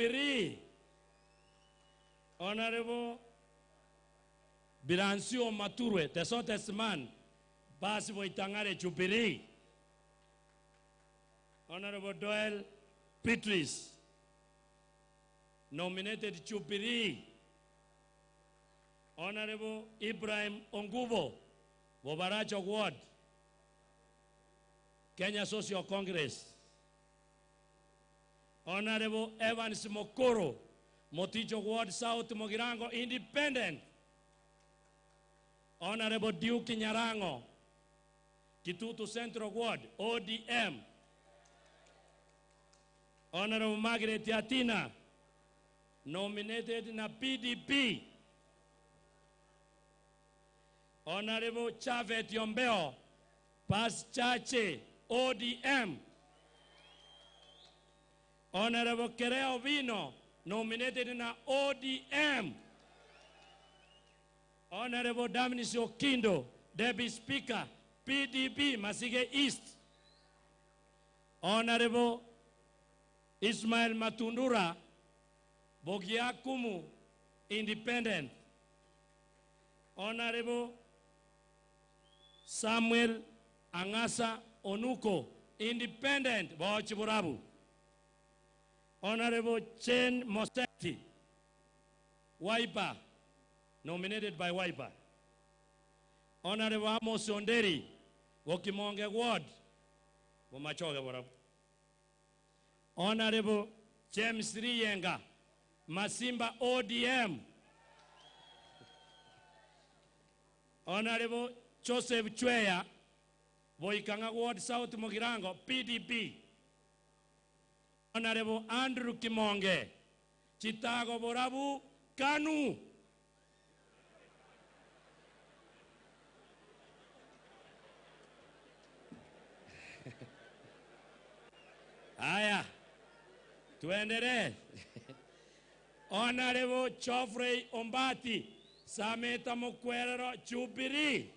Jubilee, Honorable Birancio Maturwe, Tesotesman, basi voitangare Jubilee. Honorable Doyle Petris, nominated Jubilee. Honorable Ibrahim Onguvo, Bobaracho Ward, Kenya Social Congress. Honorable Evans Mokoro, Moticho Ward South Mogirango Independent. Honorable Duke Nyarango, Kitutu Central Ward, ODM. Honorable Margaret Yatina, nominated na PDP. Honorable Chavet Yombeo, Pas Chache, ODM. Honorable Kereo Vino, nominated na ODM. Honorable Daminis Okindo, Deputy Speaker, PDP, Masige East. Honorable Ismail Matundura, Bogiakumu, Independent. Honorable Samuel Angasa Onuko, Independent, Bochiburabu. Honorable Chen Moseti, Waipa, nominated by Waipa. Honorable Amos Onderi, Wokimonge Ward, Womachoge Borabu. Honorable James Riyenga, Masimba ODM. Honorable Joseph Chweya, Voikanga Ward South Mogirango, PDP. Honorable Andrew Kimonge, Chitago Borabu, KANU. Aya, tuendelee. Honorable Geoffrey Ombati, Sameta Mokwerero, Jubilee.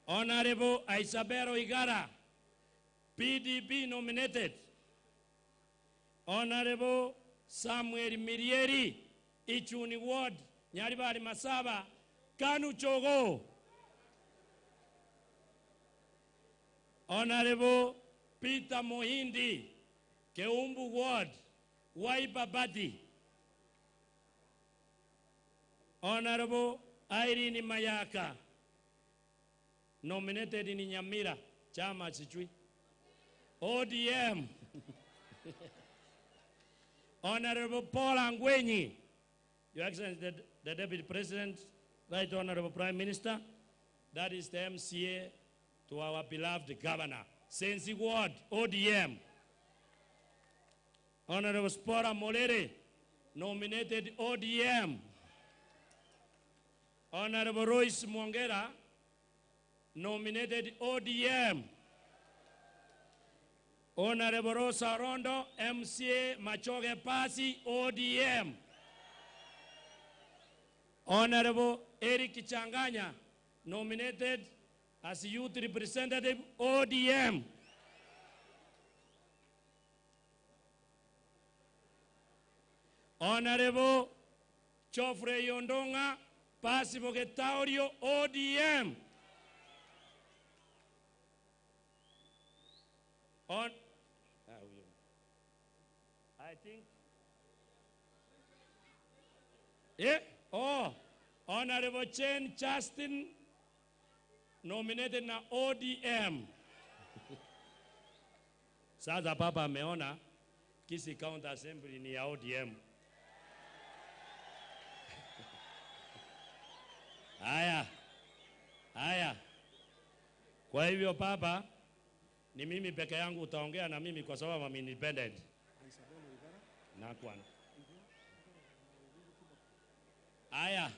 Honorable Isabero Igara, PDP nominated. Honorable Samuel Mirieri, Ichuni Ward, Nyaribari Masaba, KANU Chogo. Honorable Peter Mohindi, Keumbu Ward, Waipa Bati. Honorable Irene Mayaka, nominated in Nyamira, Chama Chichui. ODM. Honorable Paul Angwenyi, Your Excellency, the Deputy President, Right Honorable Prime Minister, that is the MCA to our beloved Governor. Sensi Ward, ODM. Honorable Spora Molere, nominated ODM. Honorable Royce Mwongera, nominated ODM. Honorable Rosa Rondo, MCA Machoge Pasi, ODM. Honorable Eric Changanya, nominated as Youth Representative, ODM. Honorable Geoffrey Yondonga, Pasi Bogetaurio, ODM. I think. Yeah. Oh, Honorable Chen Justin, nominated na ODM. Sasa papa ameona Kisii County Assembly ni ya ODM. Haya. Kwa hivyo papa, ni mimi peke yangu utaongea na mimi kwa sababu I'm independent. Na kwana. Haya.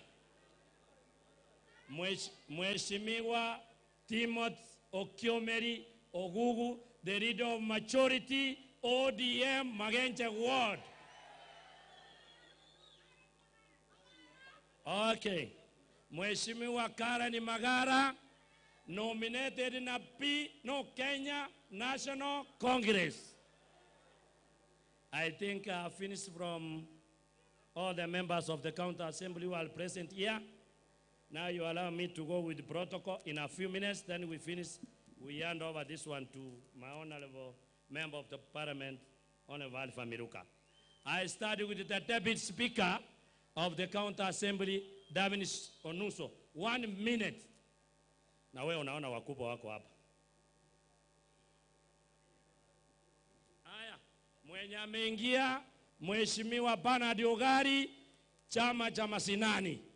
Mheshimiwa Timothy Okiomeri Ogugu, the leader of majority, ODM Magenche Ward. Okay. Mheshimiwa Karen Magara, nominated na Kenya National Congress. I think finished from all the members of the County Assembly who are present here. Now you allow me to go with the protocol in a few minutes, then we finish. We hand over this one to my honorable member of the parliament, Honorable Alpha Miruka. I started with the Deputy Speaker of the County Assembly, David Onuso. 1 minute. Na wewe unaona wakubwa wako hapa. Haya, mwenye ameingia Mheshimiwa Bernard Ogari, chama cha Masinani.